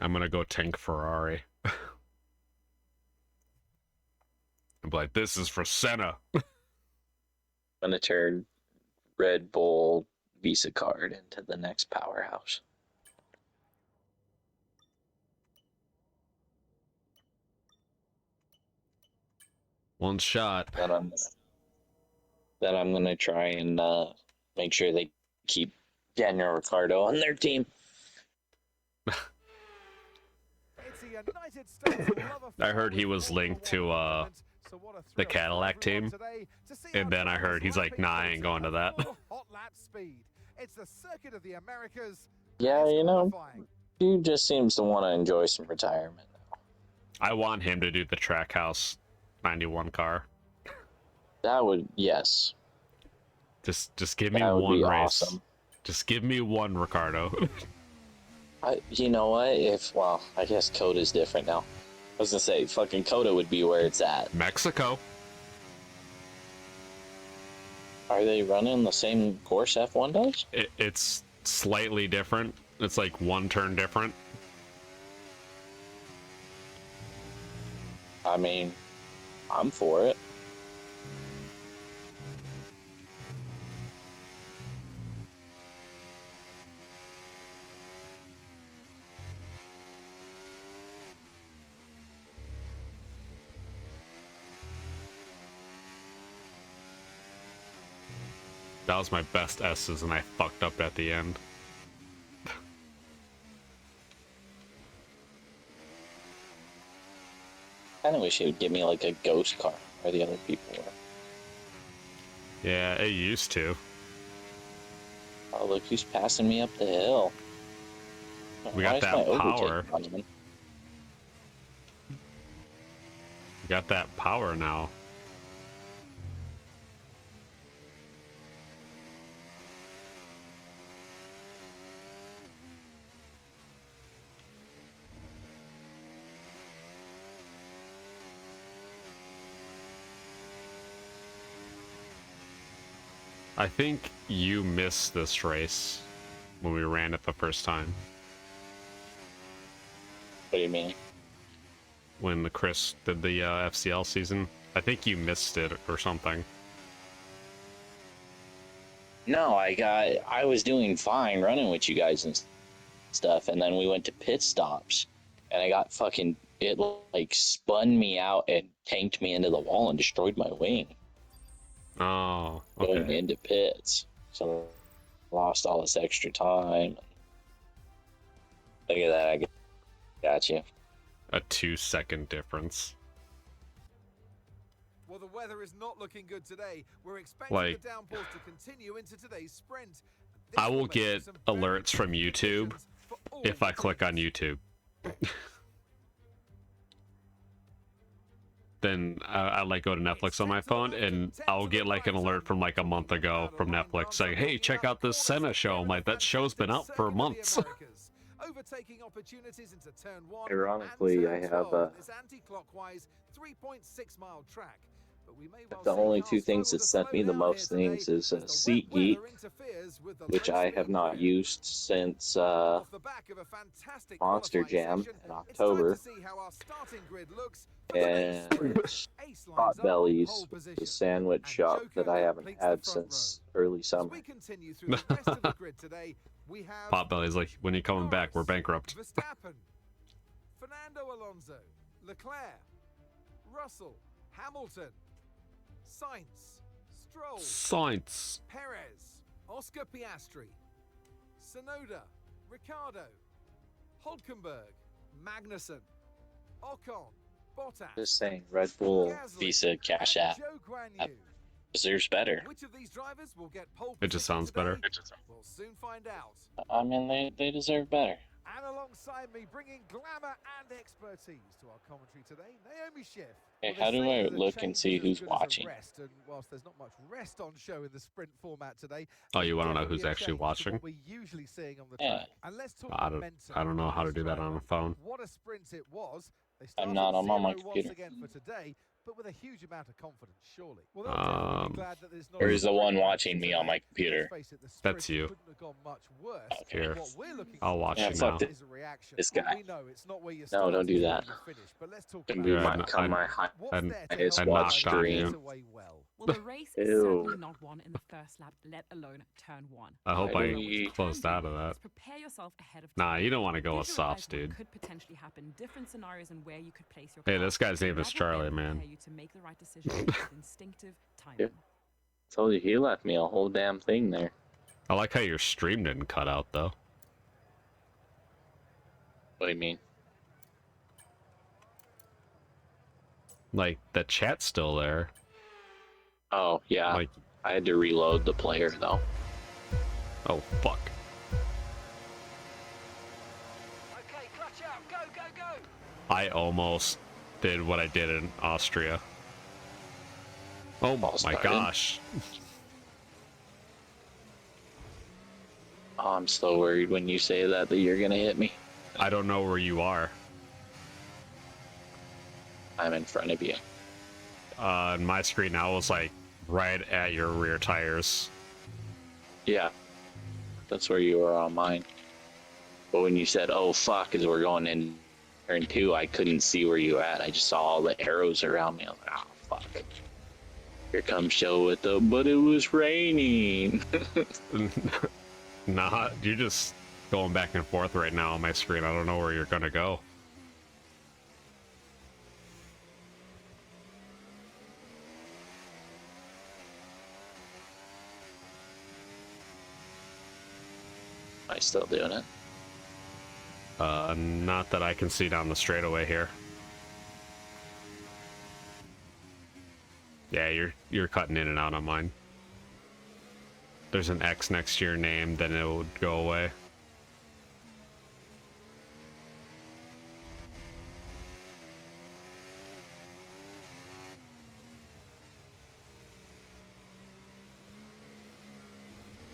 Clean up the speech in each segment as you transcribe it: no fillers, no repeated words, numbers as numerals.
I'm gonna go tank Ferrari. I'm like, this is for Senna. I'm gonna turn Red Bull Visa card into the next powerhouse. One shot. Then I'm gonna try and make sure they keep Daniel Ricciardo on their team. I heard he was linked to the Cadillac team, and then I heard he's like, nah, I ain't going to that. Yeah, you know, dude just seems to want to enjoy some retirement now. I want him to do the Trackhouse 91 car. That would, yes. Just give me one race. Awesome. Just give me one, Ricardo. You know what? Well, I guess Coda's different now. I was gonna say, fucking Coda would be where it's at. Mexico. Are they running the same course F1 does? It's slightly different. It's like one turn different. I mean, I'm for it. That was my best S's, and I fucked up at the end. I kinda wish it would give me like a ghost car where the other people were. Yeah, it used to. Oh, look who's passing me up the hill. We got that power. We got that power now. I think you missed this race when we ran it the first time. What do you mean? When Chris did the FCL season. I think you missed it or something. No, I was doing fine running with you guys and stuff, and then we went to pit stops, and I got fucking, it like spun me out and tanked me into the wall and destroyed my wing. Oh, okay. Going into pits, so I lost all this extra time. Look at that, I got you. A 2-second difference. Well, the weather is not looking good today. We're expecting the downpours to continue into today's sprint. I will get alerts from YouTube if I click on YouTube. Then I like go to Netflix on my phone, and I'll get like an alert from like a month ago from Netflix saying, "Hey, check out this Senna show." I'm like, that show's been out for months. Ironically, I have anti-clockwise 3.6-mile track. The only two things that sent me the most things is SeatGeek, which I have not used since Monster Jam in October, and Potbelly's, the sandwich shop that I haven't had since early summer. Potbelly's like, when you coming back? We're bankrupt. Fernando Alonso, Leclerc, Russell, Hamilton, Sainz, Stroll, Perez, Oscar Piastri, Tsunoda, Ricciardo, Hulkenberg, Magnussen, Ocon, Bottas. Just saying, Red Bull Visa Cash App deserves better. Which of these drivers will get pole It just sounds better. We'll soon find out. I mean, they deserve better. And alongside me, bringing glamour and expertise to our commentary today, Naomi Schiff. Hey, how do I look and see who's watching? And whilst there's not much rest on show in the sprint format today, oh, you want to know who's actually watching? We're usually seeing on the track. And let's talk I don't know how to do that on a phone. What a sprint it was. I'm not. I'm on my computer. Again for today, but with a huge amount of confidence, surely. Well, they'll definitely be glad that there's not Or a is the sprint one race watching me on my today. computer? Let's face it, the That's sprint you. couldn't have gone much worse. Okay. Here. What we're looking I'll for watch Yeah, you fuck now. it. is a reaction. This guy. We know it's not where you No, start, don't do it's where that. you finish, but let's talk Can about be Yeah, my I- come my high. what's and- there to it's help watched guide on this you. away well. Well, the race is Ew. certainly not won in the first lap, let alone turn one. I hope Why I don't we- closed out of that. Prepare yourself ahead of Nah, time. you don't want to go with Visualize softs, what dude. could potentially happen, different scenarios and where you could place your Hey, car. this guy's name is That will Charlie, then man. prepare you to make the right decision with instinctive timing. Yeah. Told you he left me a whole damn thing there. I like how your stream didn't cut out, though. What do you mean? Like, the chat's still there. Oh yeah, Like, I had to reload the player though. oh, fuck. Okay, clutch out, go, go, go! I almost did what I did in Austria. Oh False my starting. gosh. Oh, I'm so worried when you say that you're gonna hit me. I don't know where you are. I'm in front of you. On my screen now was like right at your rear tires. Yeah, that's where you were on mine. But when you said, "Oh fuck," as we're going in turn 2, I couldn't see where you were at. I just saw all the arrows around me. I was like, "Oh fuck." Here comes Show with the, but it was raining. Nah, you're just going back and forth right now on my screen. I don't know where you're gonna go. Am I still doing it? Not that I can see down the straightaway here. Yeah, you're cutting in and out on mine. There's an X next to your name, then it would go away.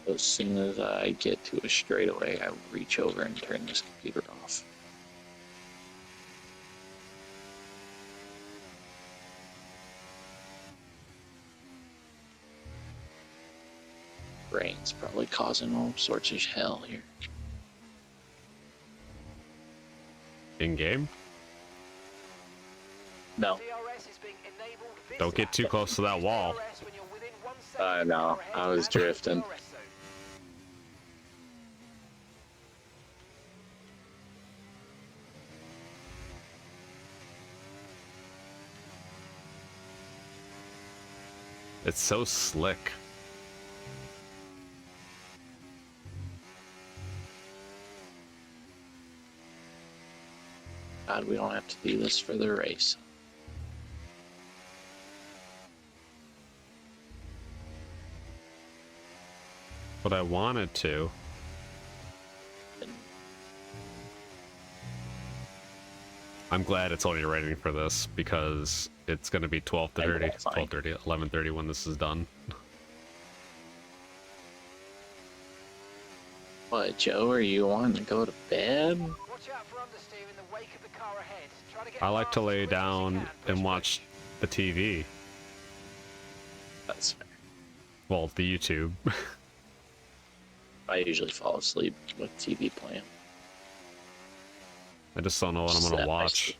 As soon as I get to a straightaway, I reach over and turn this computer off. Rain's probably causing all sorts of hell here. In game? No, Don't get too close to that wall. no, I was drifting. It's so slick. God, we don't have to do this for the race. But I wanted to. I'm glad it's only rating for this because it's going to be 12 to I know, 30, it's fine. 12:30, 11:30 when this is done. What, Joe, are you wanting to go to bed? Watch out for understeer in the wake of the car ahead. Try to get I like to past lay as quick as you down can. and Push, watch the TV. That's fair. Well, the YouTube. I usually fall asleep with TV playing. I just don't know what I'm going Set to my watch. sleep-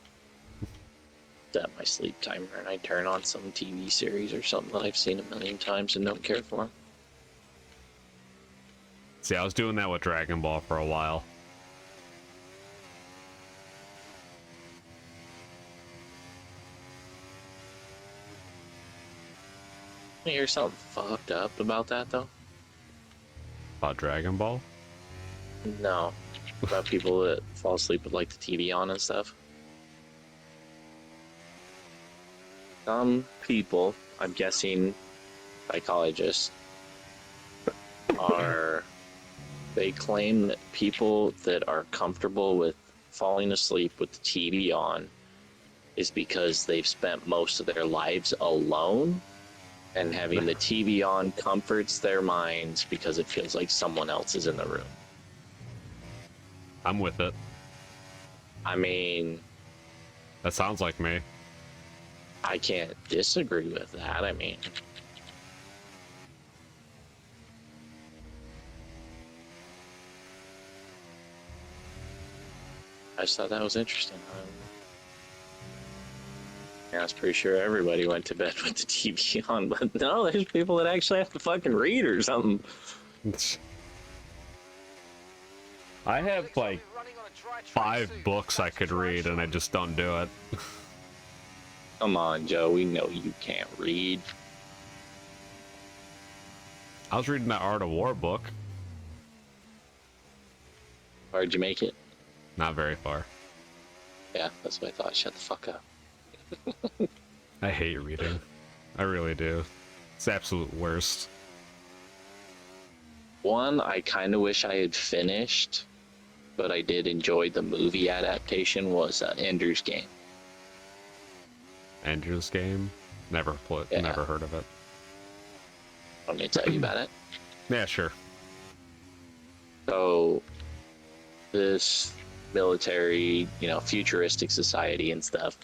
Set my sleep timer and I turn on some TV series or something that I've seen a million times and don't care for. See, I was doing that with Dragon Ball for a while. You hear something fucked up about that though? About Dragon Ball? No. About people that fall asleep with like the TV on and stuff. Some people, I'm guessing psychologists, they claim that people that are comfortable with falling asleep with the TV on is because they've spent most of their lives alone, and having the TV on comforts their minds because it feels like someone else is in the room. I'm with it. I mean, That sounds like me. I can't disagree with that. I mean, I just thought that was interesting. Yeah, I was pretty sure everybody went to bed with the TV on, but no, there's people that actually have to fucking read or something. I have like 5 books I could read, and I just don't do it. Come on, Joe, we know you can't read. I was reading that Art of War book. How'd you make it? Not very far. Yeah, that's what I thought. Shut the fuck up. I hate reading. I really do. It's the absolute worst. One, I kind of wish I had finished, but I did enjoy the movie adaptation, was Ender's Game. Ender's Game? Never Yeah. never heard of it. Want me to tell you about it? Yeah, sure. So, this military, futuristic society and stuff,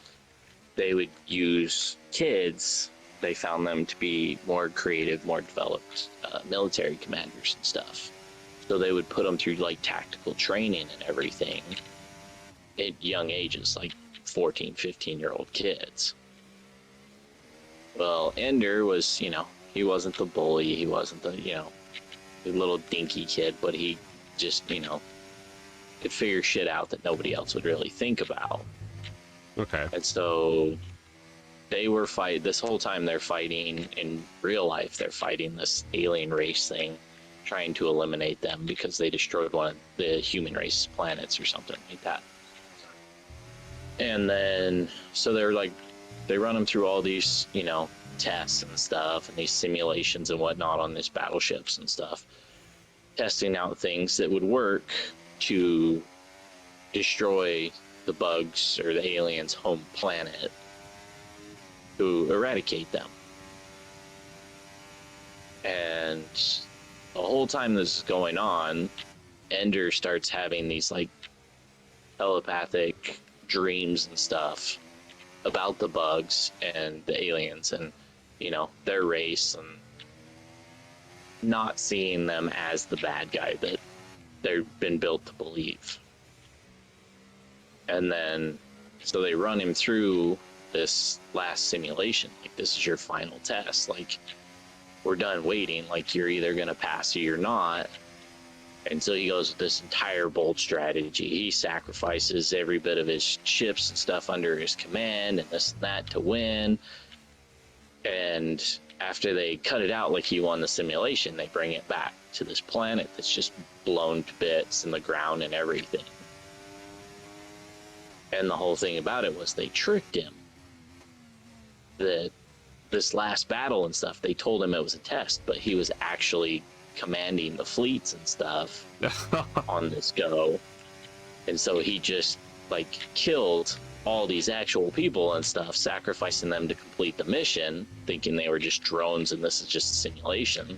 they would use kids. They found them to be more creative, more developed military commanders and stuff. So they would put them through like tactical training and everything at young ages, like 14, 15-year-old kids. Well, Ender was, he wasn't the bully. He wasn't the, the little dinky kid, but he just, could figure shit out that nobody else would really think about. Okay. And so they were this whole time they're fighting in real life. They're fighting this alien race thing, trying to eliminate them because they destroyed one of the human race's planets or something like that. And then, so they're like, they run them through all these, tests and stuff and these simulations and whatnot on these battleships and stuff, testing out things that would work to destroy the bugs or the aliens' home planet, to eradicate them. And the whole time this is going on, Ender starts having these like telepathic dreams and stuff about the bugs and the aliens and their race, and not seeing them as the bad guy that they've been built to believe. And then so they run him through this last simulation, like, this is your final test, like, we're done waiting, like, you're either gonna pass or you're not. And so he goes with this entire bold strategy. He sacrifices every bit of his ships and stuff under his command and this and that to win. And after they cut it out like he won the simulation, they bring it back to this planet that's just blown to bits in the ground and everything. And the whole thing about it was they tricked him. That this last battle and stuff, they told him it was a test, but he was actually commanding the fleets and stuff on this go. And so he just like killed all these actual people and stuff, sacrificing them to complete the mission, thinking they were just drones and this is just a simulation.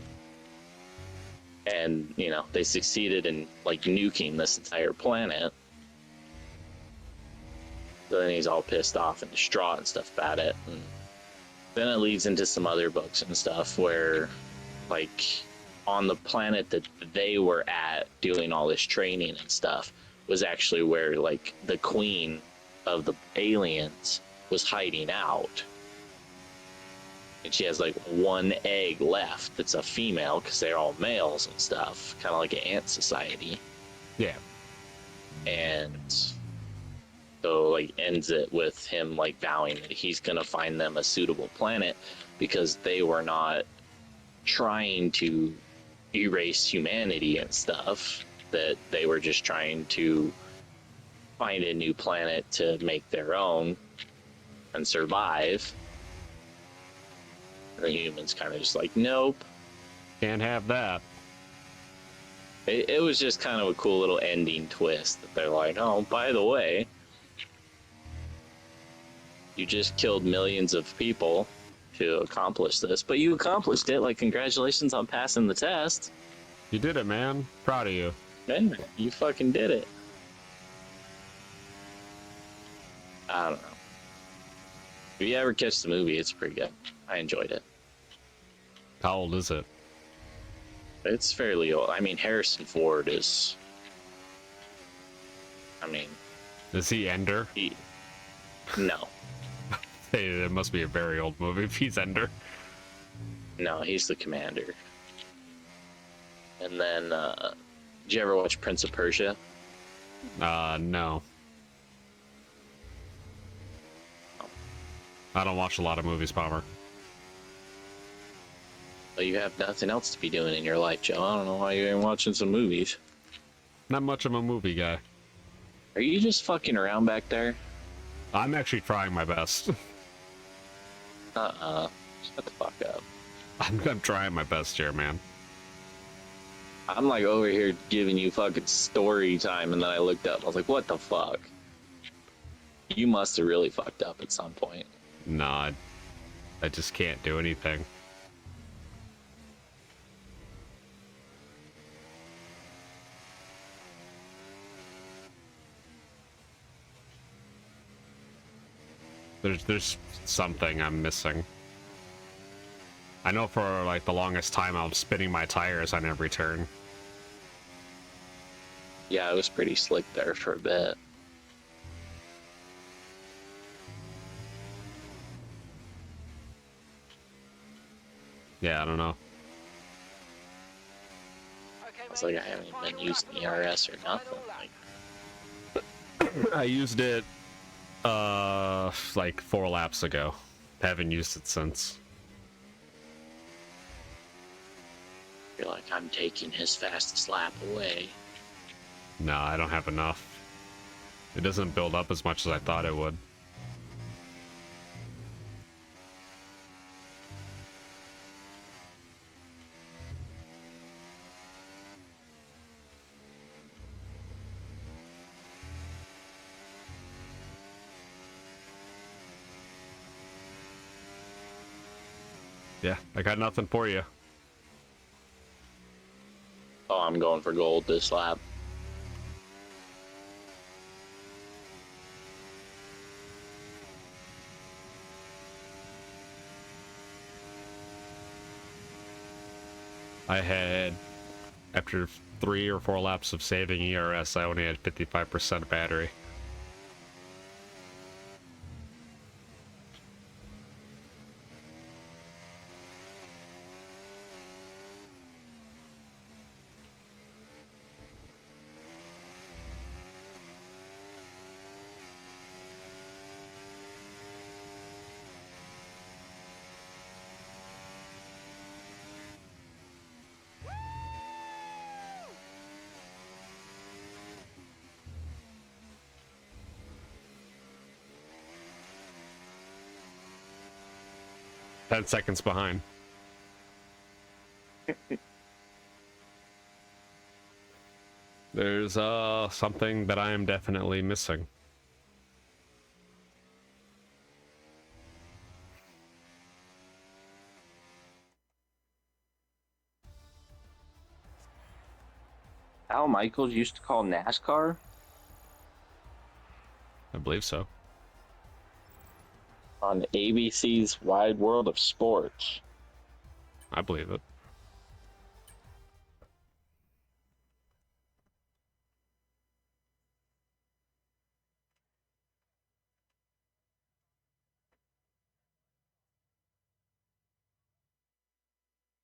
And they succeeded in like nuking this entire planet. So then he's all pissed off and distraught and stuff about it. And then it leads into some other books and stuff where, like, on the planet that they were at doing all this training and stuff was actually where, like, the queen of the aliens was hiding out. And she has, like, one egg left that's a female because they're all males and stuff. Kind of like an ant society. Yeah. And so, like, ends it with him, like, vowing that he's gonna find them a suitable planet because they were not trying to erase humanity and stuff, that they were just trying to find a new planet to make their own and survive. And the humans kind of just like, nope. Can't have that. It was just kind of a cool little ending twist that they're like, oh, by the way, you just killed millions of people to accomplish this, but you accomplished it. Like, congratulations on passing the test. You did it, man. Proud of you. Man, you fucking did it. I don't know. If you ever catch the movie, it's pretty good. I enjoyed it. How old is it? It's fairly old. I mean, Harrison Ford is. I mean, Is he Ender? no, Hey, it must be a very old movie if he's Ender. no, he's the commander. And then, did you ever watch Prince of Persia? No. I don't watch a lot of movies, Palmer. Well, you have nothing else to be doing in your life, Joe. I don't know why you ain't watching some movies. Not much of a movie guy. Are you just fucking around back there? I'm actually trying my best. Shut the fuck up. I'm trying my best here, man. I'm like over here giving you fucking story time, and then I looked up. I was like, what the fuck? You must have really fucked up at some point. Nah, I just can't do anything. There's something I'm missing. I know for like the longest time I was spinning my tires on every turn. Yeah, it was pretty slick there for a bit. Yeah, I don't know. It's like I haven't even been using ERS or nothing. Like, I used it like 4 laps ago. Haven't used it since. you're like, I'm taking his fastest lap away. No, I don't have enough. It doesn't build up as much as I thought it would. Yeah, I got nothing for you. Oh, I'm going for gold this lap. I had, after 3 or 4 laps of saving ERS, I only had 55% battery. Ten seconds behind. There's something that I am definitely missing. Al Michaels used to call NASCAR? I believe so. On ABC's Wide World of Sports. I believe it.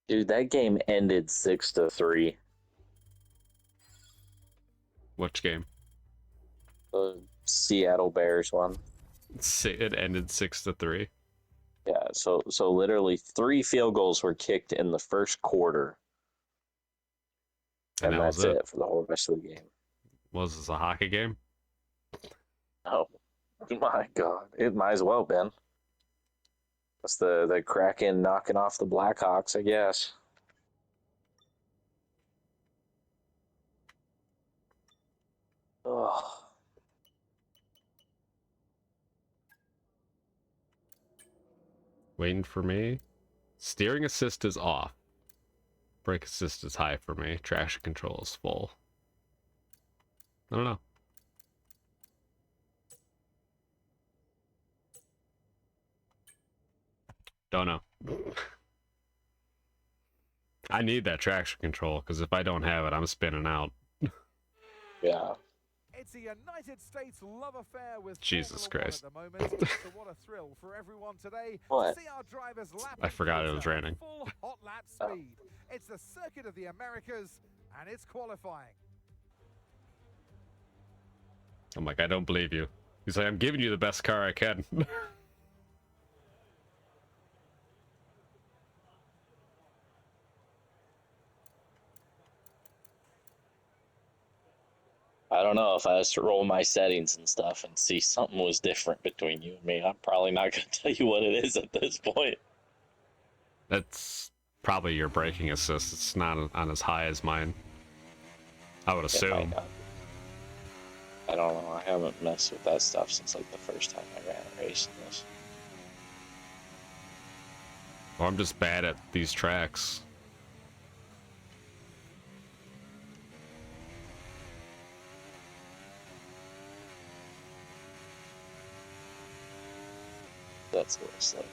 Dude, that game ended 6-3. Which game? The Seattle Bears one. It ended 6-3. Yeah, so literally 3 field goals were kicked in the first quarter. And that that's was it for the whole rest of the game. Was this a hockey game? Oh my god. It might as well been. That's the Kraken knocking off the Blackhawks, I guess. Oh. Waiting for me. Steering assist is off. Brake assist is high for me. Traction control is full. I don't know. Don't know. I need that traction control because if I don't have it, I'm spinning out. Yeah. It's a United States love affair with Jesus Formula Christ. One at the moment. So what a thrill for everyone today What? to see our drivers lap I forgot it was Twitter at raining. full hot lap Oh. speed. It's the circuit of the Americas, and it's qualifying. I'm like, I don't believe you. He's like, I'm giving you the best car I can. I don't know if I was to roll my settings and stuff and see something was different between you and me. I'm probably not going to tell you what it is at this point. That's probably your braking assist. It's not on as high as mine. I would It might assume. not be. I don't know. I haven't messed with that stuff since like the first time I ran a race in this. Or I'm just bad at these tracks. That's what it's like.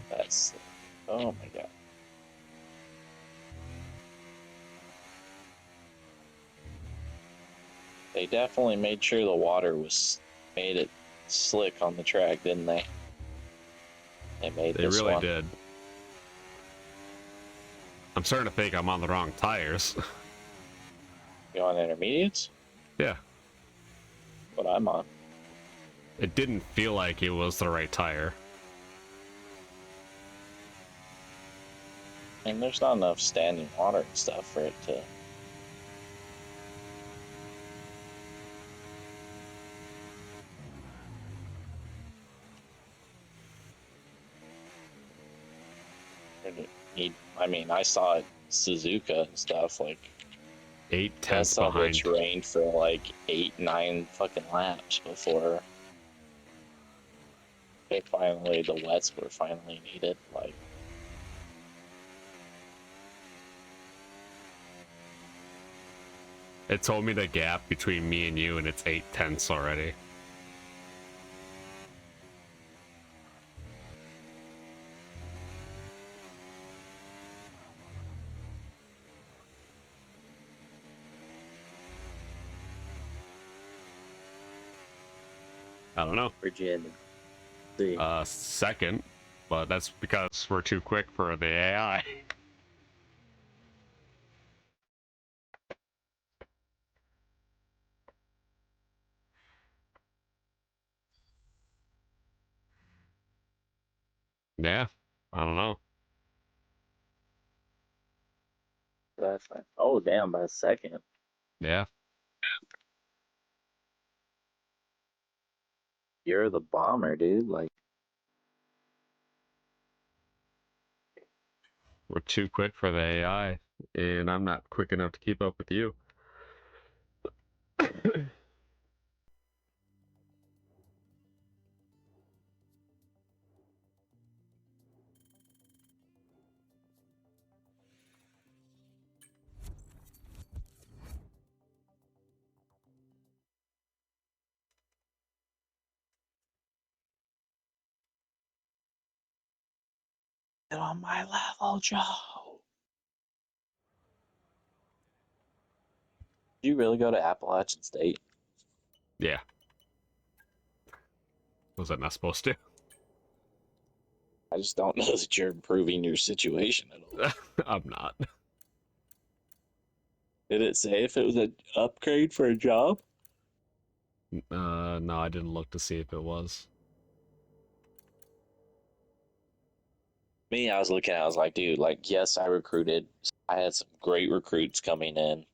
That's slick. Oh my god. They definitely made sure the water made it slick on the track, didn't they? They made They this really one. did. I'm starting to think I'm on the wrong tires. You on intermediates? Yeah. What I'm on. It didn't feel like it was the right tire. And there's not enough standing water and stuff for it to. I mean, I saw it Suzuka and stuff like 8 that. tenths Some behind. bitch rained for like 8-9 fucking laps before the wets were finally needed. Like, It told me the gap between me and you, and it's 8 tenths already. I don't know. Virginia. Second, but that's because we're too quick for the AI. Yeah, I don't know. That's fine. Oh, damn, by a second. Yeah, You're the bomber, dude. Like, we're too quick for the AI, and I'm not quick enough to keep up with you. get on my level, Joe. Did you really go to Appalachian State? Yeah. Was that not supposed to? I just don't know that you're improving your situation at all. I'm not. Did it say if it was an upgrade for a job? No, I didn't look to see if it was. Me, I was looking at it, I was like, dude, like, yes, I recruited. I had some great recruits coming in.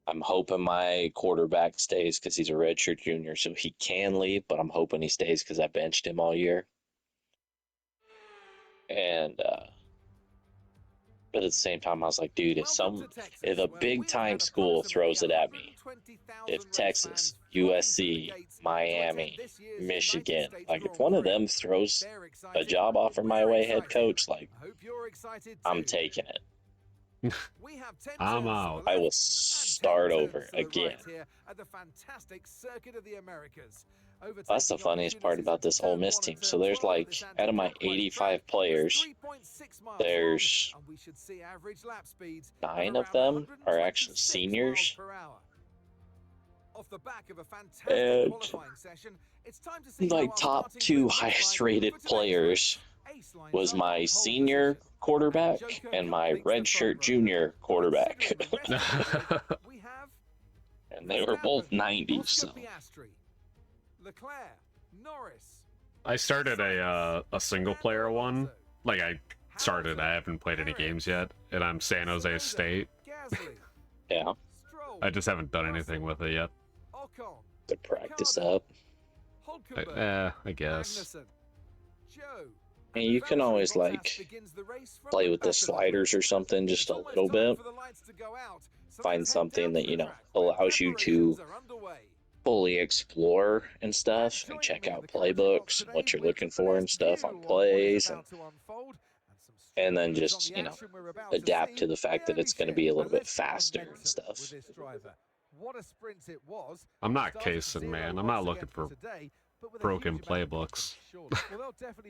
I'm hoping my quarterback stays because he's a redshirt junior, so he can leave, but I'm hoping he stays because I benched him all year. And, but at the same time, I was like, dude, if a big time school throws it at me, if Texas, USC, Miami, Michigan, like if one of them throws a job offer my way, head coach, like, I'm taking it. I'm out. I will start over again. At the fantastic circuit of the Americas. That's the funniest part about this Ole Miss team. So there's like, out of my 85 players, there's 9 of them are actually seniors. And my top 2 highest rated players was my senior quarterback and my redshirt junior quarterback. And they were both 90s, so. I started a single player one. Like I haven't played any games yet, and I'm San Jose State. Yeah. I just haven't done anything with it yet. To practice up. I guess. And you can always like play with the sliders or something just a little bit. Find something that, you know, allows you to fully explore and stuff and check out playbooks and what you're looking for and stuff on plays, and then just, you know, adapt to the fact that it's going to be a little bit faster and stuff. I'm not casing, man. I'm not looking for broken playbooks.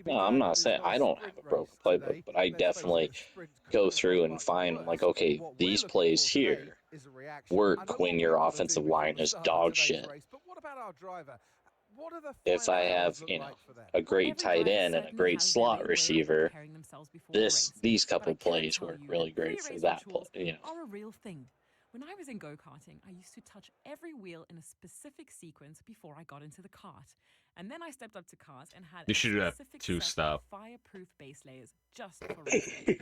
No, I'm not saying I don't have a broken playbook, but I definitely go through and find, like, okay, these plays here work when your offensive line is dog shit. If I have, you know, a great tight end and a great slot receiver, these couple plays work really great for that play, you know. Are a real thing. When I was in go-karting, I used to touch every wheel in a specific sequence before I got into the cart. And then I stepped up to cars and had You should do that specific too, set stop. of fireproof base layers just for racing.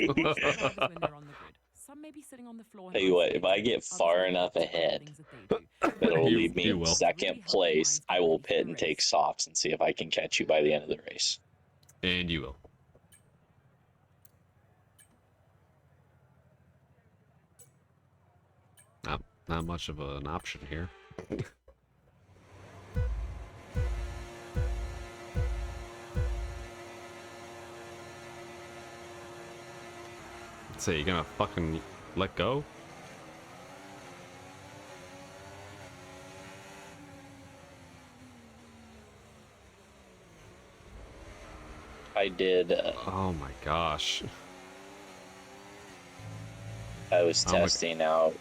Some drivers when they're on the grid. Some may be sitting on the floor. Tell you what, if I get far enough ahead, it'll leave me in second place. I will pit and take softs and see if I can catch you by the end of the race. And you will. Not much of an option here. So you gonna fucking let go? I did. Oh my gosh. I was testing out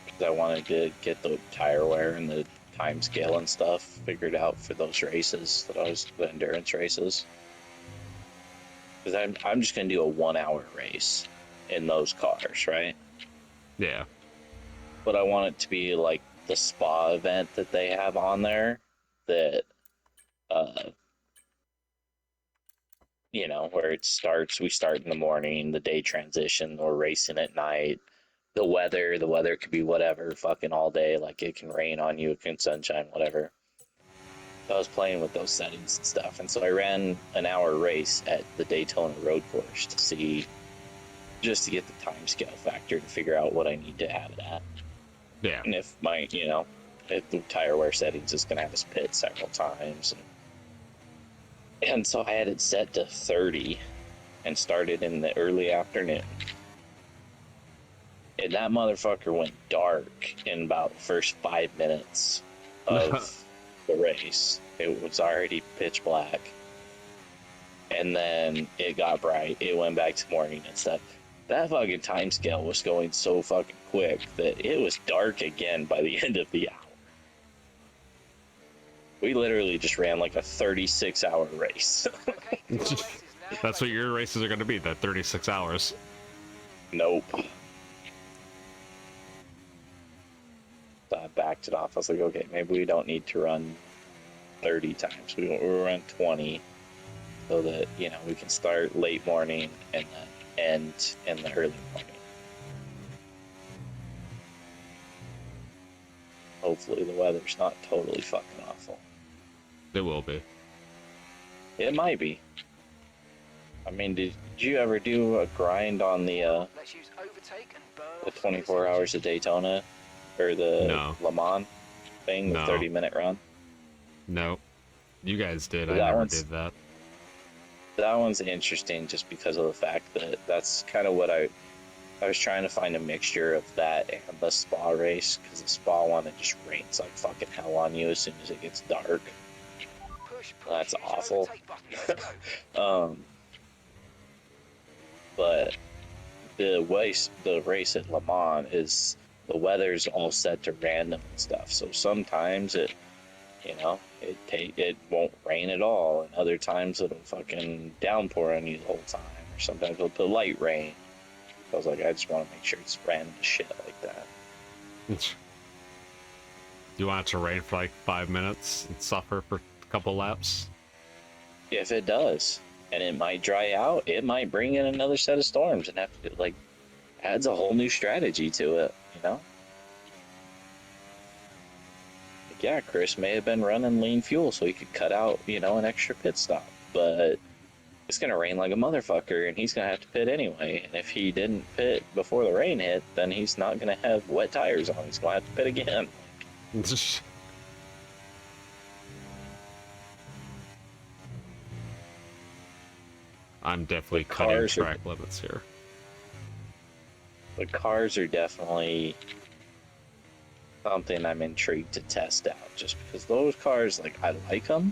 because I wanted to get the tire wear and the time scale and stuff figured out for those races the endurance races. Because I'm just gonna do a 1 hour race in those cars, right? Yeah. But I want it to be like the spa event that they have on there that you know, where we start in the morning, the day transition, we're racing at night. The weather could be whatever, fucking all day. Like, it can rain on you, it can sunshine, whatever. So I was playing with those settings and stuff, and so I ran an hour race at the Daytona Road Course just to get the time scale factor to figure out what I need to have it at. Yeah. And if the tire wear settings is going to have us pit several times. And so I had it set to 30 and started in the early afternoon. And that motherfucker went dark in about the first 5 minutes of the race. It was already pitch black. And then it got bright. It went back to morning and stuff. That fucking time scale was going so fucking quick that it was dark again by the end of the hour. We literally just ran like a 36-hour race. That's what your races are going to be, that 36 hours. Nope. So I backed it off. I was like, okay, maybe we don't need to run 30 times. We'll run 20 so that, you know, we can start late morning and then end in the early morning. Hopefully the weather's not totally fucking awful. It will be. It might be. I mean, did you ever do a grind on the 24 hours of Daytona? Or the Le Mans thing, the 30-minute run? No. You guys did. I That never one's- did that. That one's interesting just because of the fact that that's kind of what I was trying to find a mixture of that and the spa race, because the spa one, it just rains like fucking hell on you as soon as it gets dark. That's awful. But the race at Le Mans is the weather's all set to random and stuff. So sometimes it won't rain at all, and other times it'll fucking downpour on you the whole time, or sometimes it'll put light rain. I was like, I just want to make sure it's random shit like that. You want it to rain for like 5 minutes and suffer for a couple laps? If it does, and it might dry out, it might bring in another set of storms, and that adds a whole new strategy to it, you know? Yeah, Chris may have been running lean fuel so he could cut out, an extra pit stop, but it's going to rain like a motherfucker and he's going to have to pit anyway. And if he didn't pit before the rain hit, then he's not going to have wet tires on. He's going to have to pit again. I'm definitely cutting track limits here. The cars are definitely something I'm intrigued to test out, just because those cars, I like them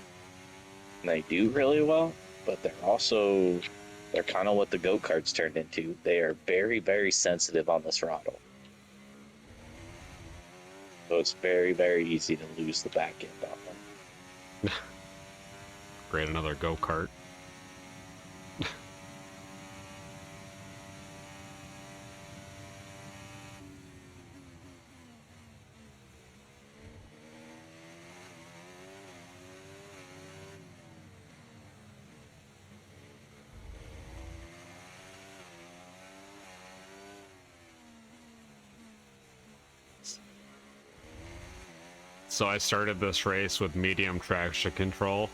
and they do really well, but they're kind of what the go-karts turned into. They are very, very sensitive on the throttle, so it's very, very easy to lose the back end on them. Create another go-kart. So I started this race with medium traction control,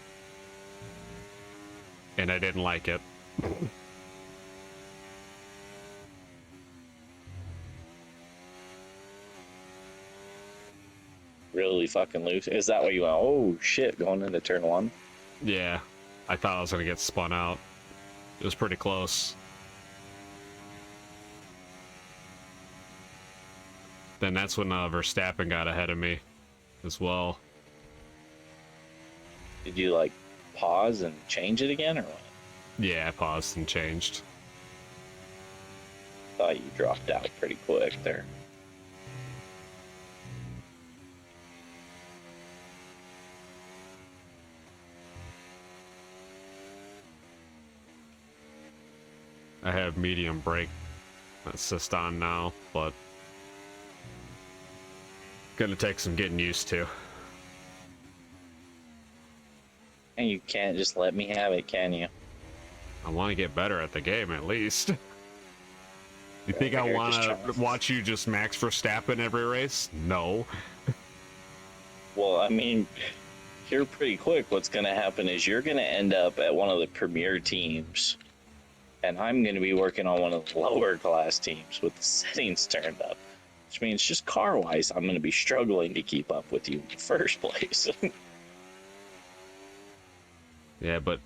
and I didn't like it. Really fucking loose. Is that what you went, oh shit, going into turn one? Yeah, I thought I was gonna get spun out. It was pretty close. Then that's when Verstappen got ahead of me as well. Did you pause and change it again or what? Yeah, I paused and changed. Thought you dropped out pretty quick there. I have medium brake assist on now, but gonna take some getting used to. And you can't just let me have it, can you? I want to get better at the game at least. You think I want to watch you just Max Verstappen every race? No. Well, I mean, here pretty quick, what's going to happen is you're going to end up at one of the premier teams, and I'm going to be working on one of the lower class teams with the settings turned up. Which means just car-wise, I'm going to be struggling to keep up with you in the first place. Yeah, but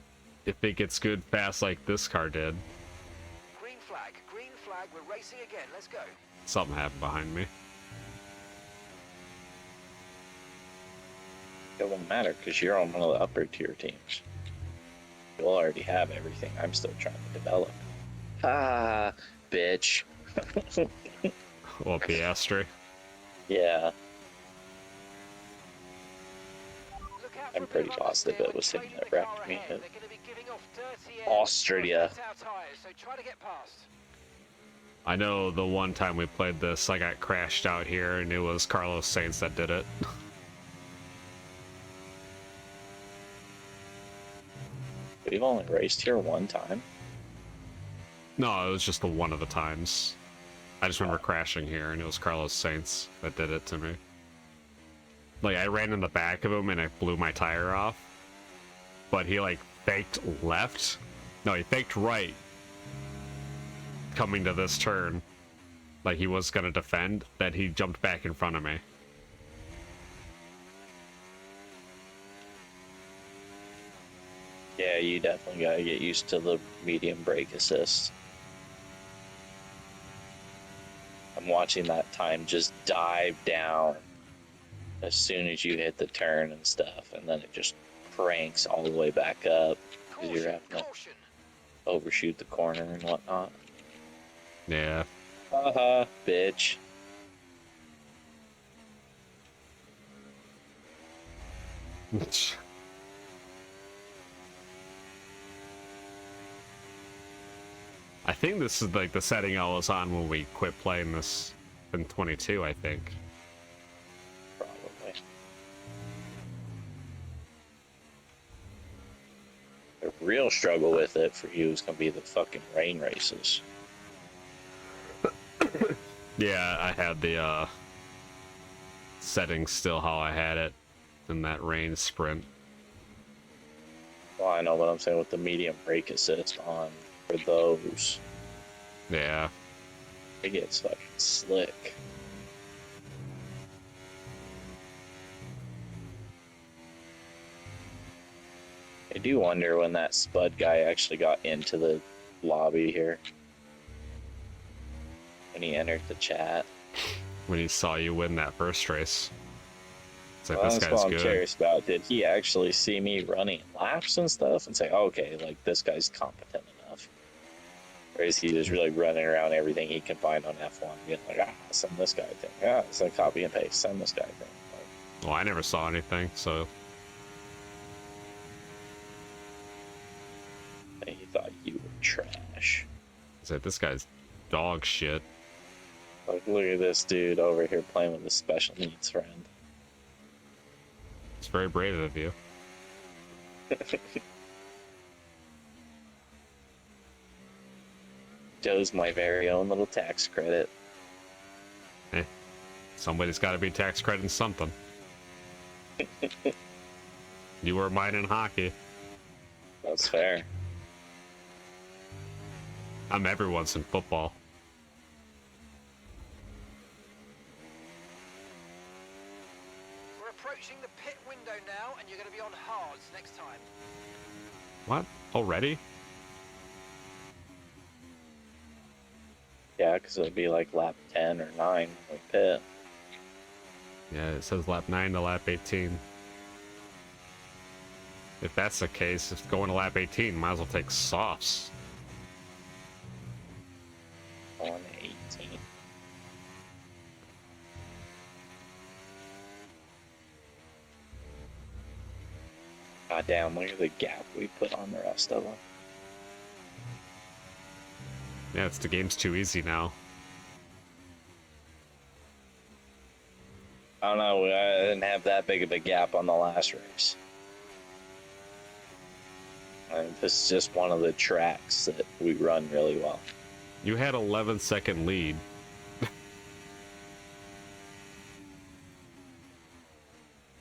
if it gets good fast like this car did. Green flag, we're racing again, let's go. Something happened behind me. It won't matter because you're on one of the upper tier teams. You'll already have everything I'm still trying to develop. Ah, bitch. Well, Piastri. Yeah. I'm pretty positive it was him that wrecked me at Austria. I know the one time we played this, I got crashed out here, and it was Carlos Sainz that did it. We've only raced here one time. No, it was just the one of the times. I just remember crashing here, and it was Carlos Sainz that did it to me. I ran in the back of him, and I blew my tire off. But he, faked left. No, he faked right. Coming to this turn. He was gonna defend, that he jumped back in front of me. Yeah, you definitely gotta get used to the medium brake assist. I'm watching that time just dive down as soon as you hit the turn and stuff, and then it just pranks all the way back up because you're having to overshoot the corner and whatnot. Yeah. Haha, bitch. I think this is like the setting I was on when we quit playing this in 22, I think. Probably. The real struggle with it for you is going to be the fucking rain races. Yeah, I had the settings still how I had it in that rain sprint. Well, I know what I'm saying with the medium brake assist on for those. Yeah. It gets fucking slick. I do wonder when that Spud guy actually got into the lobby here. When he entered the chat. When he saw you win that first race. It's like, Well, this that's guy's what I'm good. curious about. Did he actually see me running laps and stuff and say, okay, like, this guy's competent enough? Or is he just really running around everything he can find on F1 being like, send this guy thing. Yeah, it's like copy and paste, send this guy thing. Like, Well, I never saw anything, so he thought you were trash. it's like, this guy's dog shit. Like, look at this dude over here playing with his special needs friend. It's very brave of you. Joe's my very own little tax credit. Somebody's got to be tax crediting something. You were mine in hockey. That's fair. I'm everyone's in football. We're approaching the pit window now, and you're going to be on hards next time. What? Already? Yeah, because it'll be like lap 10 or 9 with pit. Yeah, it says lap 9 to lap 18. If that's the case, if going to lap 18, might as well take softs. On 18. God damn, look at the gap we put on the rest of them. Yeah, the game's too easy now. I don't know, I didn't have that big of a gap on the last race. And this is just one of the tracks that we run really well. You had 11-second lead.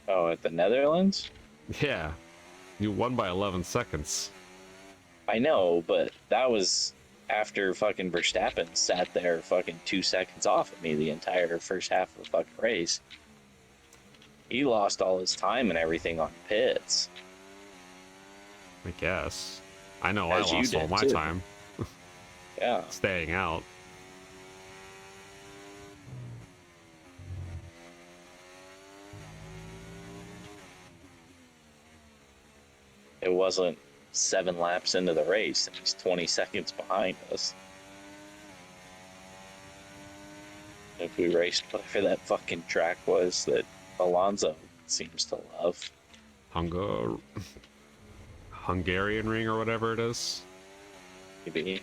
Oh, at the Netherlands? Yeah, you won by 11 seconds. I know, but that was after fucking Verstappen sat there fucking 2 seconds off of me the entire first half of the fucking race. He lost all his time and everything on pits. I guess. I know As I you lost all did, my too. time Yeah. staying out. It wasn't 7 laps into the race and he's 20 seconds behind us. If we raced whatever that fucking track was that Alonso seems to love. Hungarian ring or whatever it is. Maybe.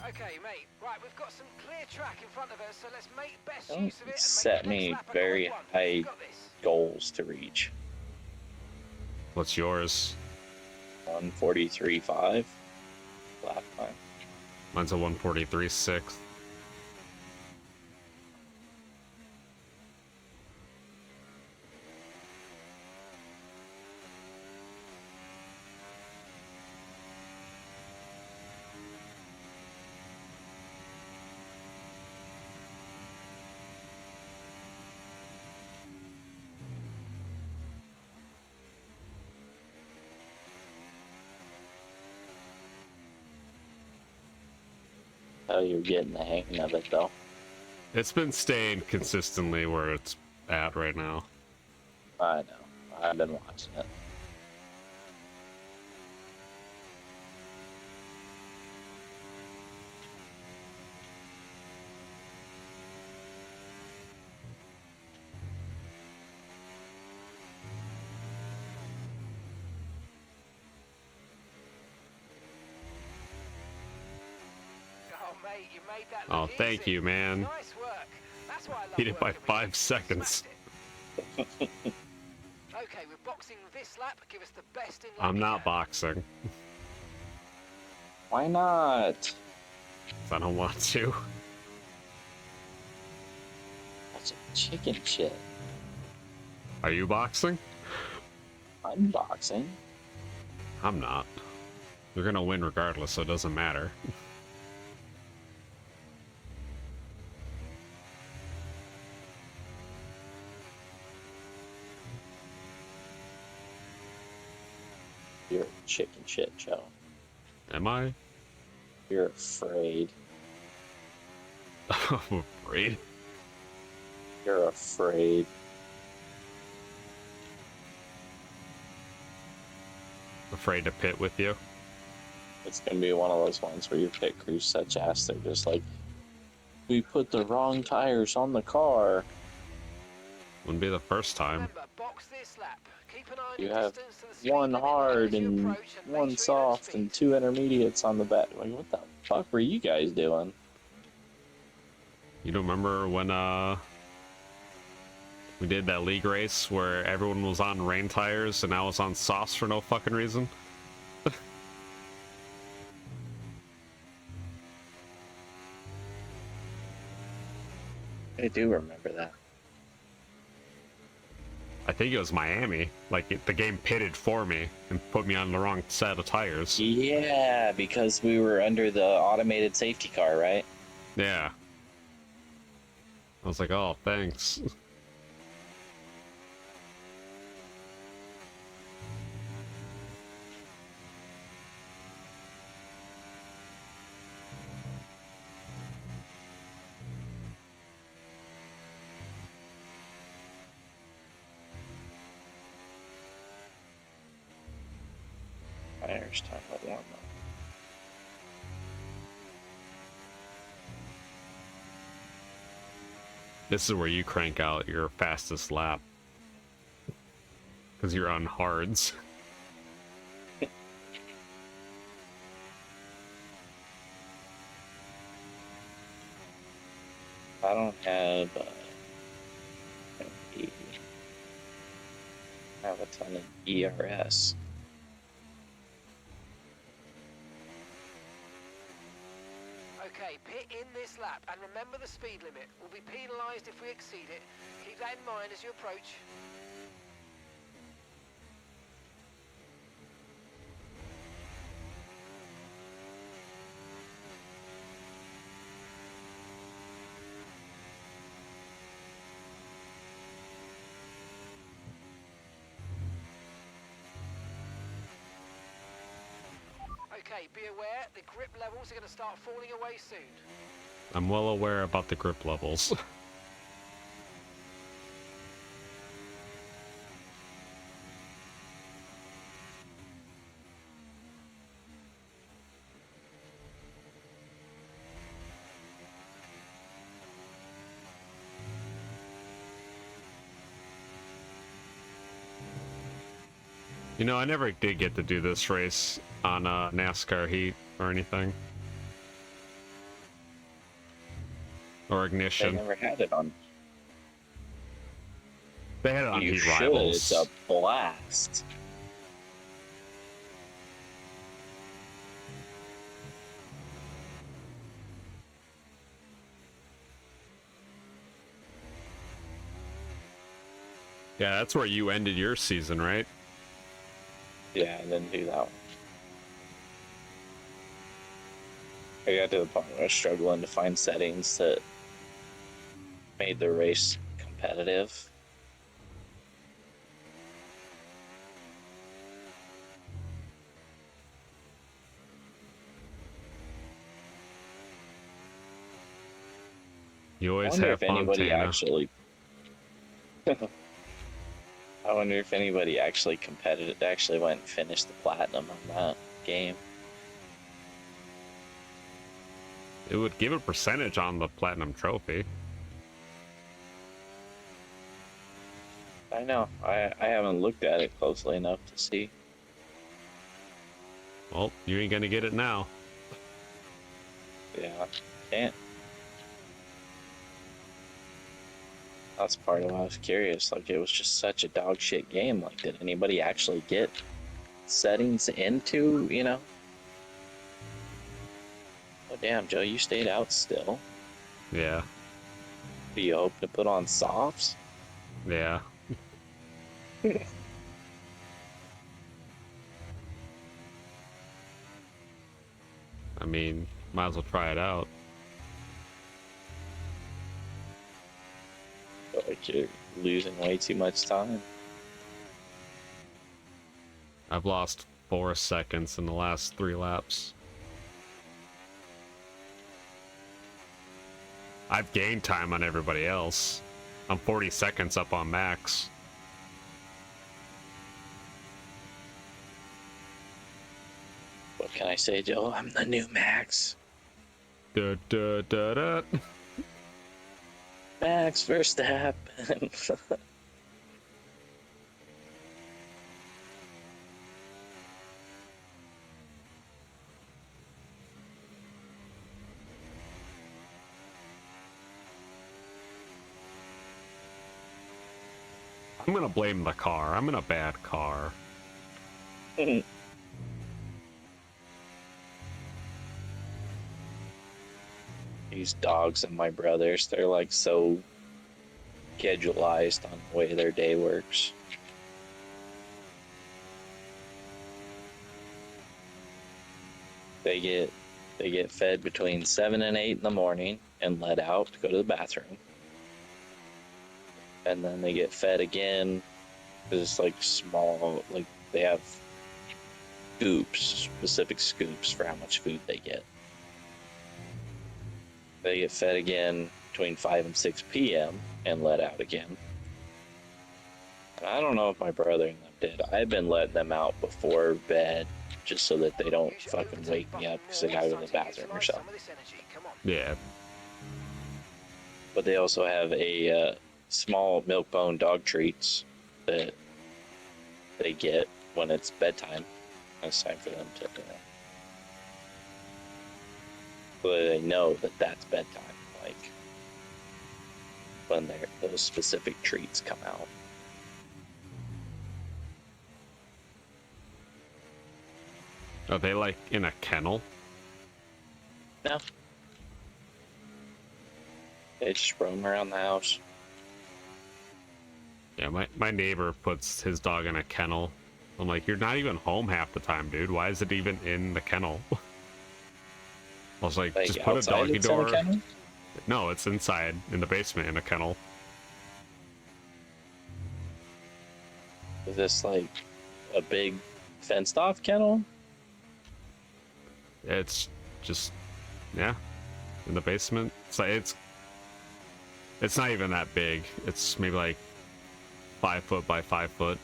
Okay, mate. Right, we've got some clear track in front of us, so let's make best Don't use of it and set make the me next lap a very quick one. high We've got this. goals to reach. What's yours? 143.5 lap time. Mine's a 143.6. Oh, you're getting the hang of it, though. It's been staying consistently where it's at right now. I know. I've been watching it. Oh, mate, you made that Oh, look thank easy. you, man. Nice work. That's why I love Beat it by working with 5 you. seconds. Smashed it. Okay, we're boxing this lap. Give us the best in lap I'm you not can. boxing. Why not? 'Cause I don't want to. That's a chicken shit. Are you boxing? I'm boxing. I'm not. You're gonna win regardless, so it doesn't matter. You're a chicken shit, Joe. Am I? You're afraid. I'm afraid. You're afraid. Afraid to pit with you. It's gonna be one of those ones where your pit crew's such ass, they're just like, we put the wrong tires on the car. Wouldn't be the first time. Remember, box this lap. Keep an eye on You your have distance to the speed one limit hard as you and approach, and make one sure you don't soft and speed. 2 intermediates on the back. Like, what the fuck were you guys doing? You don't remember when we did that league race where everyone was on rain tires and I was on softs for no fucking reason? I do remember that. I think it was Miami. Like, the game pitted for me and put me on the wrong set of tires. Yeah, because we were under the automated safety car, right? Yeah. I was like, oh, thanks. Tires time to warm up. This is where you crank out your fastest lap. Because you're on hards. I don't have I have a ton of ERS. Okay, pit in this lap, and remember the speed limit. We'll be penalised if we exceed it. Keep that in mind as you approach. Okay, be aware, the grip levels are going to start falling away soon. I'm well aware about the grip levels. You know, I never did get to do this race on NASCAR Heat or anything. Or I Ignition. never had it on. They had it on You Heat should. Rivals. It's a blast. Yeah, that's where you ended your season, right? Yeah, I didn't do that one. I got to the point where I was struggling to find settings that made the race competitive. You I always wonder have if fun, anybody Tana. actually. I wonder if anybody actually went and finished the platinum on that game. It would give a percentage on the platinum trophy. I know. I haven't looked at it closely enough to see. Well, you ain't gonna get it now. Yeah, can't. That's part of why I was curious. Like, it was just such a dog shit game. Like, did anybody actually get settings into, you know? Oh, damn, Joe, you stayed out still. Yeah, Do you hope to put on softs? yeah. I mean, might as well try it out. Like, you're losing way too much time. I've lost 4 seconds in the last 3 laps. I've gained time on everybody else. I'm 40 seconds up on Max. What can I say, Joe? I'm the new Max. Da, da, da, da. Max Verstappen. I'm gonna blame the car. I'm in a bad car. These dogs and my brothers, they're like so schedulized on the way their day works. They get fed between 7 and 8 in the morning and let out to go to the bathroom. And then they get fed again. It's like small, like they have scoops, specific scoops for how much food they get. They get fed again between 5 and 6 p.m. and let out again. And I don't know if my brother and them did. I've been letting them out before bed just so that they don't fucking wake me up because they gotta go to the bathroom or something. Yeah. But they also have a small milk bone dog treats that they get when it's bedtime. It's time for them to so they know that that's bedtime, like when those specific treats come out. Are they like in a kennel? No. They just roam around the house. Yeah, my neighbor puts his dog in a kennel. I'm like, you're not even home half the time, dude. Why is it even in the kennel? I was like just put a outside doggy it's in a door. kennel? No, it's inside in the basement in a kennel. Is this like a big fenced off kennel? It's just, yeah, in the basement. It's like it's not even that big. It's maybe like 5 foot by 5 foot.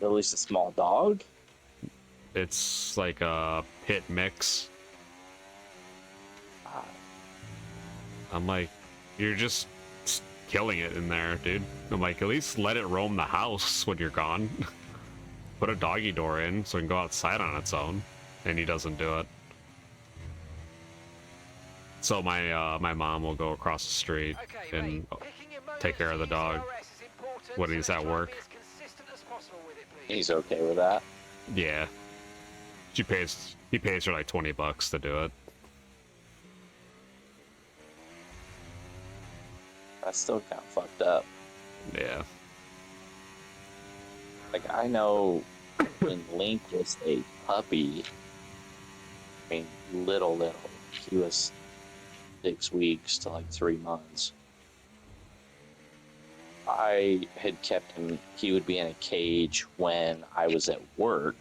At least a small dog? It's like a pit mix. I'm like, you're just killing it in there, dude. I'm like, at least let it roam the house when you're gone. Put a doggy door in so it can go outside on its own. And he doesn't do it. So my mom will go across the street and take care of the dog when he's at work. He's okay with that. Yeah. He pays her like $20 to do it. That's still kind of fucked up. Yeah. Like, I know when Link was a puppy, I mean, little, he was 6 weeks to like 3 months. I had kept him, he would be in a cage when I was at work,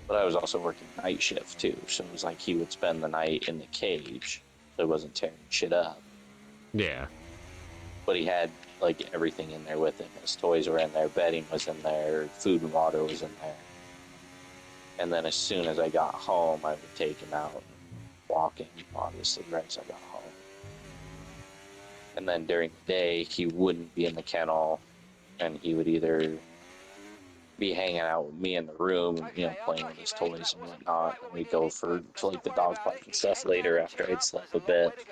but I was also working night shift too, so it was like he would spend the night in the cage so he wasn't tearing shit up. Yeah. But he had like everything in there with him. His toys were in there, bedding was in there, food and water was in there. And then as soon as I got home, I would take him out and walk him, obviously, right as I got home. And then during the day, he wouldn't be in the kennel, and he would either be hanging out with me in the room, you know, playing with his toys and whatnot. And we'd go for like the dog park and stuff later after I'd slept a bit.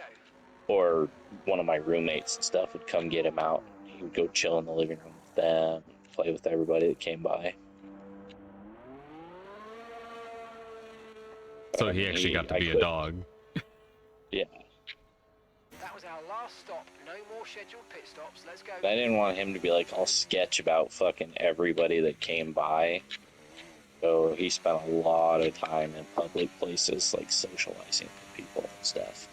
Or one of my roommates and stuff would come get him out. He would go chill in the living room with them, play with everybody that came by. So he actually got to be a dog. Yeah. That was our last stop. No more scheduled pit stops. Let's go. I didn't want him to be like all sketch about fucking everybody that came by. So he spent a lot of time in public places, like socializing with people and stuff.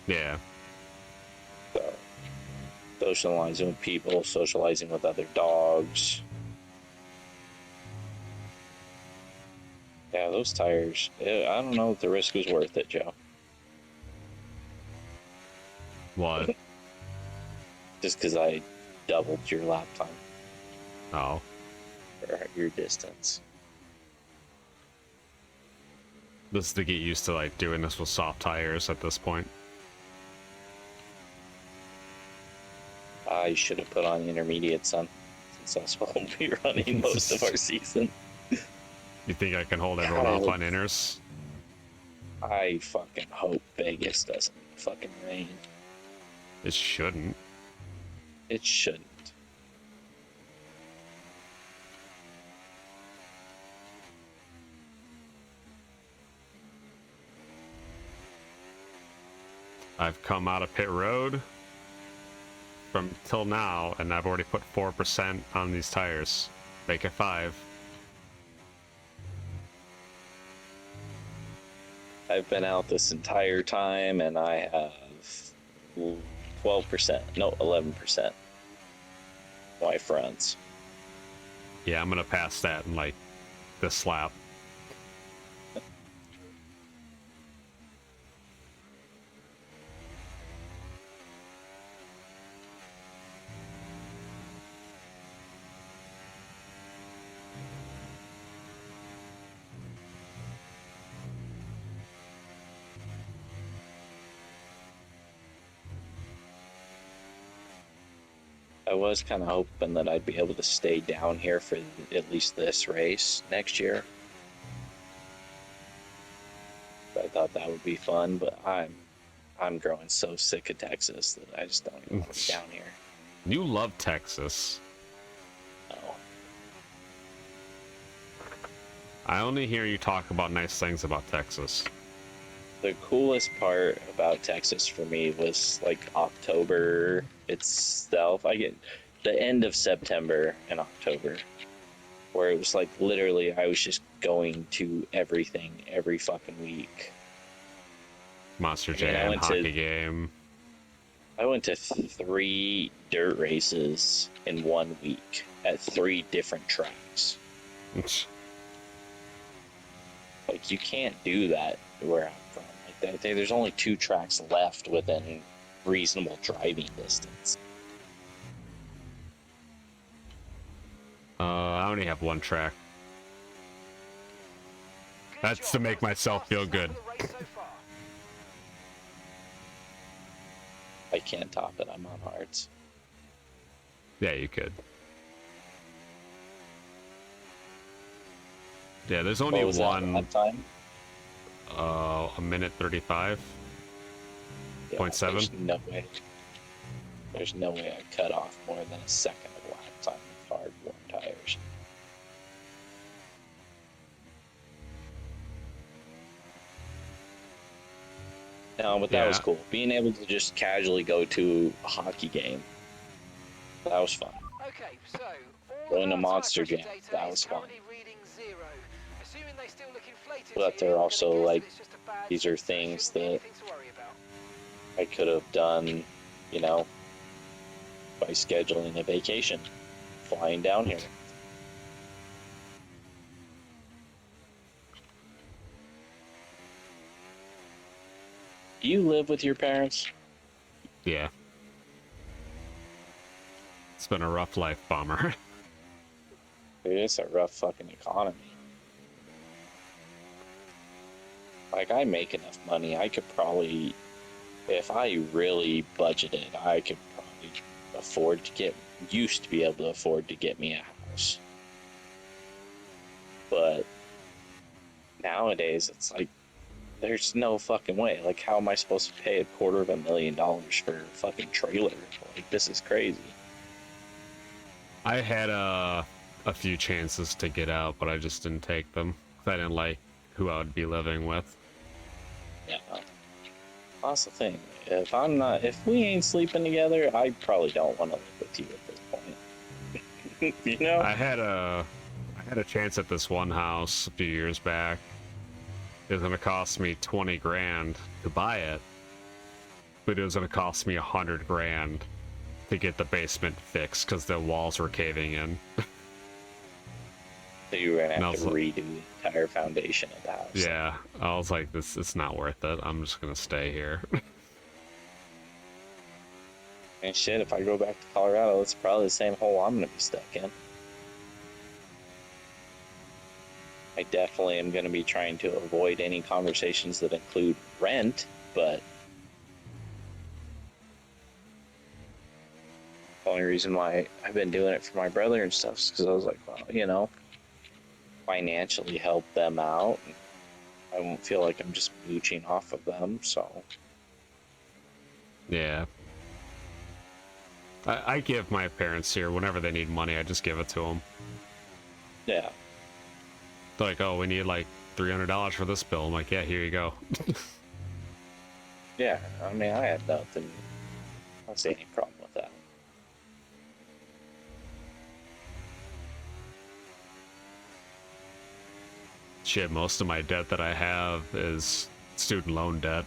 Yeah. So, socializing with people, socializing with other dogs. Yeah, those tires. I don't know if the risk was worth it, Joe. What? Just because I doubled your lap time Oh. or your distance. This is to get used to like doing this with soft tires at this point. I should have put on intermediate, son, since that's what we'll be running most of our season. You think I can hold everyone off on inners? I fucking hope Vegas doesn't fucking rain. It shouldn't. It shouldn't. I've come out of pit road from till now, and I've already put 4% on these tires. Make it 5. I've been out this entire time, and I have 12%, no, 11% my fronts. Yeah, I'm gonna pass that in like this lap. I was kind of hoping that I'd be able to stay down here for at least this race next year. I thought that would be fun, but I'm growing so sick of Texas that I just don't even want to be down here. You love Texas. No. I only hear you talk about nice things about Texas. The coolest part about Texas for me was like October itself. I get the end of September and October, where it was like literally I was just going to everything every fucking week. Monster I Jam, went to- hockey game. I went to 3 dirt races in 1 week at 3 different tracks. Like, you can't do that where I'm from. Like, there's only 2 tracks left within reasonable driving distance. I only have 1 track. That's to make myself feel good. I can't top it. I'm on hards. Yeah, you could. Yeah, there's only What was that one. lap time? A minute 35. Yeah, 0.7? There's no way I cut off more than a second of lap time with hard worn tires. No, but that was Yeah. cool. Being able to just casually go to a hockey game, that was fun. Okay, so all Going of to our Monster tire Jam, pressure data that is was fun. currently reading 0. Assuming they still look inflated But to they're you, I'm gonna also, guess like, that it's just a bad these are season. things Shouldn't be that anything to worry about. I could have done, you know, by scheduling a vacation, flying down here. Do you live with your parents? Yeah. It's been a rough life, bummer. Dude, it's a rough fucking economy. Like, I make enough money, I could probably, if I really budgeted, I could probably afford to used to be able to afford to get me a house. But nowadays, it's like, there's no fucking way. Like, how am I supposed to pay $250,000 for a fucking trailer? Like, this is crazy. I had a few chances to get out, but I just didn't take them. I didn't like who I would be living with. Yeah. That's the thing. If we ain't sleeping together, I probably don't want to live with you at this point. You know? I had a chance at this one house a few years back. It was gonna cost me 20 grand to buy it, but it was gonna cost me 100 grand to get the basement fixed because the walls were caving in. So you were gonna And I have was to redo the entire foundation of the house. Yeah, I was like, this it's not worth it. I'm just gonna stay here. And shit, if I go back to Colorado, it's probably the same hole I'm gonna be stuck in. I definitely am gonna be trying to avoid any conversations that include rent, but the only reason why I've been doing it for my brother and stuff is because I was like, well, you know, financially help them out. I won't feel like I'm just mooching off of them, so Yeah. I give my parents here, whenever they need money, I just give it to them. yeah. They're like, oh, we need like $300 for this bill. I'm like, yeah, here you go. Yeah, I mean, I had nothing. I don't see any problem with that. Shit, most of my debt that I have is student loan debt.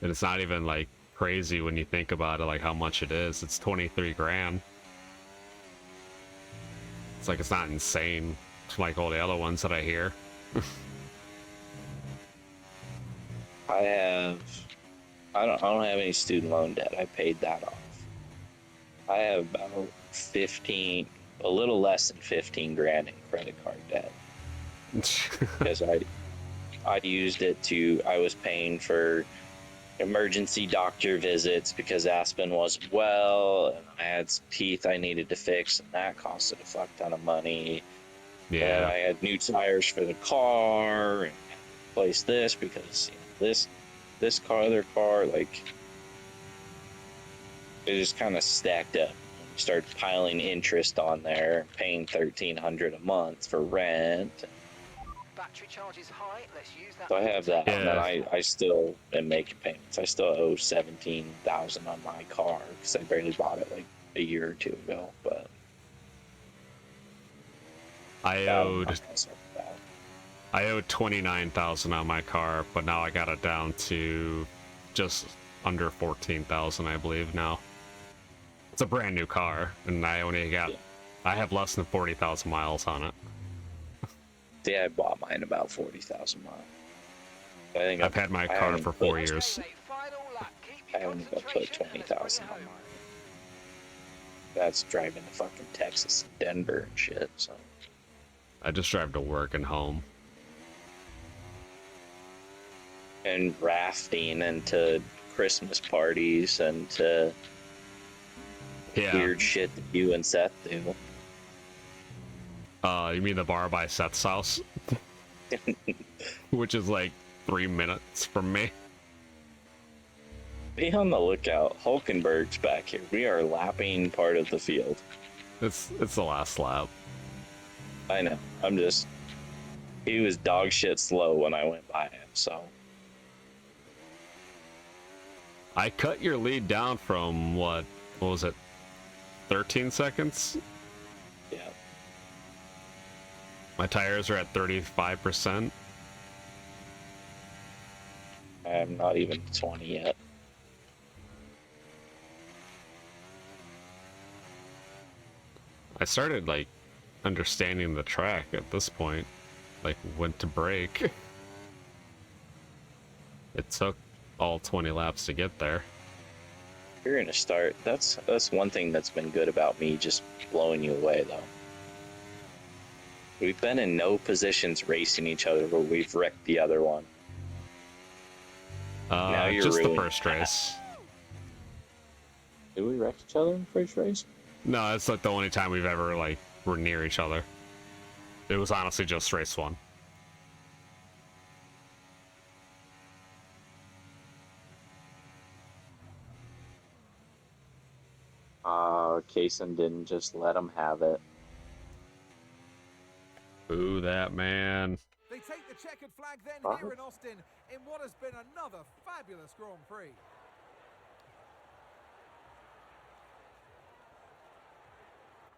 And it's not even like crazy when you think about it, like how much it is. It's 23 grand. It's like, it's not insane like all the other ones that I hear. I don't have any student loan debt. I paid that off. I have about 15, a little less than 15 grand in credit card debt. Because I used it I was paying for emergency doctor visits because Aspen wasn't well, and I had some teeth I needed to fix, and that costed a fuck ton of money. And Yeah. I had new tires for the car, and replaced this because this other car, like, it just kind of stacked up. We started piling interest on there, paying $1,300 a month for rent. Battery charge is high. Let's use that. So I have that, and then Yeah. I still am making payments. I still owe $17,000 on my car because I barely bought it like a year or two ago. But I I'm owed not gonna start with that. I owed 29,000 on my car, but now I got it down to just under 14,000, I believe now. It's a brand new car, and I have less than 40,000 miles on it. See, I bought mine about 40,000 miles. I think I've had my car for 4 Okay, years. mate, final lap. Keep I your haven't even put concentration and let's bring 20,000 it on home. mine. That's driving to fucking Texas and Denver and shit. So I just drive to work and home. and rafting and to Christmas parties and to Yeah. weird shit that you and Seth do. You mean the bar by Seth's house? Which is like 3 minutes from me. Be on the lookout. Hulkenberg's back here. We are lapping part of the field. It's the last lap. I know. He was dog shit slow when I went by him, so. I cut your lead down from what was it? 13 seconds? Yeah. My tires are at 35%. I'm not even 20 yet. I started like understanding the track at this point, like when to brake. It took all 20 laps to get there. You're gonna start. That's one thing that's been good about me just blowing you away, though. We've been in no positions racing each other where we've wrecked the other one. Now you're Just the ruining first race. Did we wreck each other in the first race? No, it's like the only time we've ever, like, were near each other. It was honestly just race 1. Kaysen didn't just let him have it. Ooh, that man. They take the checkered flag then Huh? here in Austin in what has been another fabulous Grand Prix.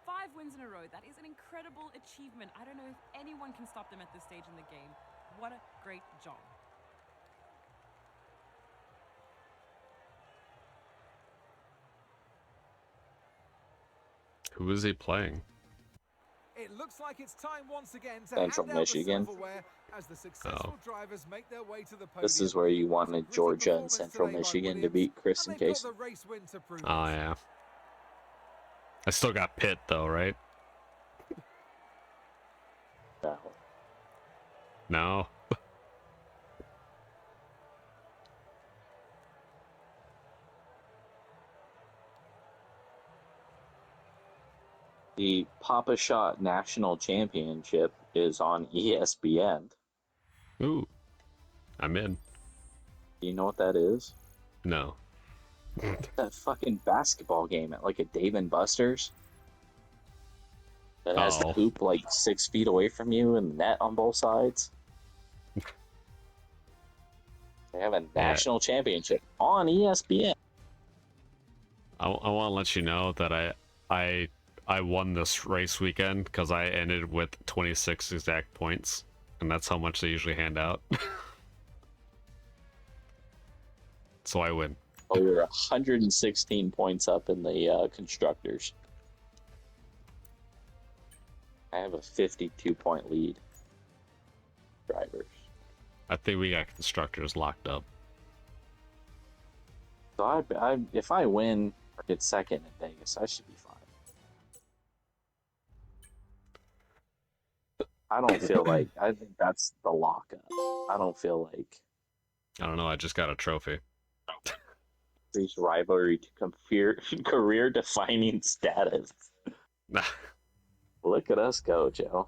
Five wins in a row. That is an incredible achievement. I don't know if anyone can stop them at this stage in the game. What a great job. Who is he playing? It looks like it's time once again to Central hand out Michigan. the silverware as the successful drivers make their way to the podium. This is where you wanted Gritty Georgia and performance Central today by Michigan to Williams, beat Chris and and they've got Kaysen. the race win to prove Oh, it. yeah. I still got Pitt, though, right? No. No? The Papa Shot National Championship is on ESPN. Ooh. I'm in. Do you know what that is? No. That fucking basketball game at like a Dave and Buster's that has the Oh. hoop like 6 feet away from you and the net on both sides. They have a national championship on ESPN. I want to let you know that I won this race weekend because I ended with 26 exact points, and that's how much they usually hand out. So I win. Oh, we were 116 points up in the constructors. I have a 52-point lead. Drivers. I think we got constructors locked up. So if I win or get second in Vegas, I should be fine. I don't feel like I think that's the lockup. I don't feel like I don't know. I just got a trophy. these rivalry to career defining status. Look at us go, Joe.